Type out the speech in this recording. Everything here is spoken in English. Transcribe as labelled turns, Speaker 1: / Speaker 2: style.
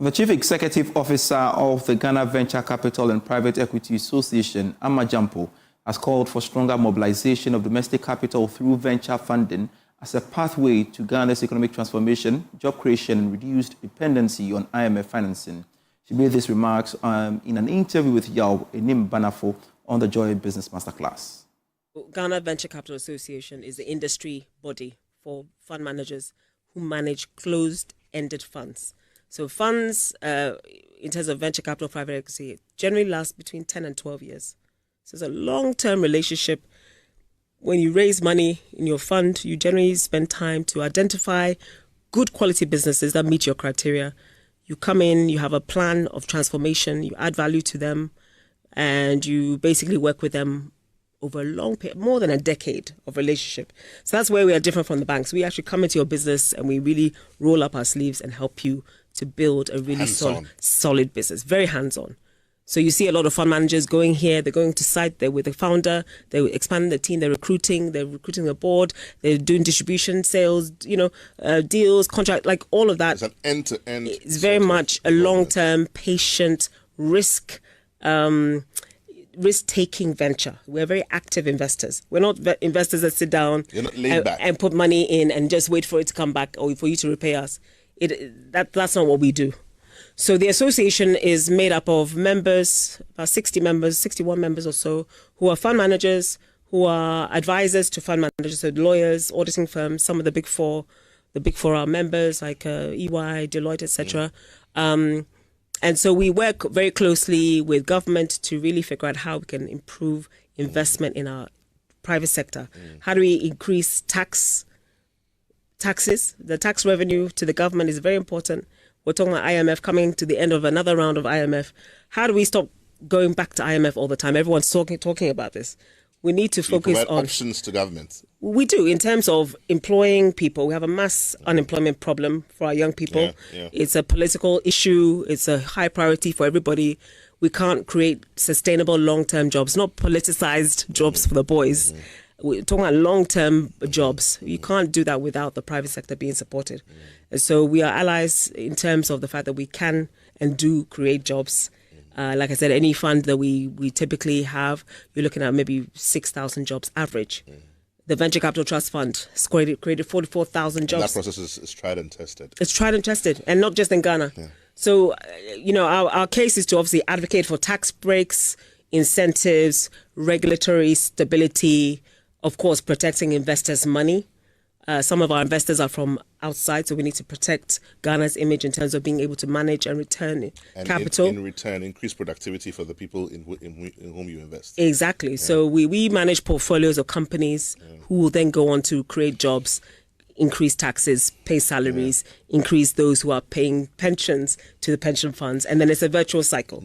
Speaker 1: The Chief Executive Officer of the Ghana Venture Capital and Private Equity Association, Amma Gyampo, has called for stronger mobilization of domestic capital through venture funding as a pathway to Ghana's economic transformation, job creation, and reduced dependency on IMF financing. She made these remarks in an interview with Yao Enim Banafo on the Joy Business Masterclass.
Speaker 2: Ghana Venture Capital Association is the industry body for fund managers who manage closed-ended funds. So funds, in terms of venture capital, private equity, generally last between 10 and 12 years. So it's a long-term relationship. When you raise money in your fund, you generally spend time to identify good quality businesses that meet your criteria. You come in, you have a plan of transformation, you add value to them, and you basically work with them over a long period, more than a decade of relationship. So that's where we are different from the banks. We actually come into your business and we really roll up our sleeves and help you to build a really solid business, very hands-on. So you see a lot of fund managers going here, they're going to site, they're with the founder, they're expanding the team, they're recruiting the board, they're doing distribution, sales, deals, contract, like all of that.
Speaker 3: It's an end-to-end.
Speaker 2: It's very much a long-term, patient, risk-taking venture. We're very active investors. We're not investors that sit down and put money in and just wait for it to come back or for you to repay us. That's not what we do. So the association is made up of members, about 60 members, 61 members or so, who are fund managers, who are advisors to fund managers, so lawyers, auditing firms, some of the big four. The big four are members like EY, Deloitte, etc. And so we work very closely with government to really figure out how we can improve investment in our private sector. How do we increase taxes? The tax revenue to the government is very important. We're talking about IMF coming to the end of another round of IMF. How do we stop going back to IMF all the time? Everyone's talking about this. We need to focus on
Speaker 3: options to government.
Speaker 2: We do in terms of employing people. We have a mass unemployment problem for our young people. It's a political issue. It's a high priority for everybody. We can't create sustainable long-term jobs, not politicized jobs for the boys. We're talking about long-term jobs. You can't do that without the private sector being supported. And so we are allies in terms of the fact that we can and do create jobs. Like I said, any fund that we typically have, you're looking at maybe 6,000 jobs average. The Venture Capital Trust Fund has created 44,000 jobs.
Speaker 3: And that process is tried and tested.
Speaker 2: It's tried and tested, and not just in Ghana. So, our case is to obviously advocate for tax breaks, incentives, regulatory stability, of course, protecting investors' money. Some of our investors are from outside, so we need to protect Ghana's image in terms of being able to manage and return capital.
Speaker 3: In return, increase productivity for the people in whom you invest.
Speaker 2: Exactly. So we manage portfolios of companies who will then go on to create jobs, increase taxes, pay salaries, increase those who are paying pensions to the pension funds, and then it's a virtuous cycle.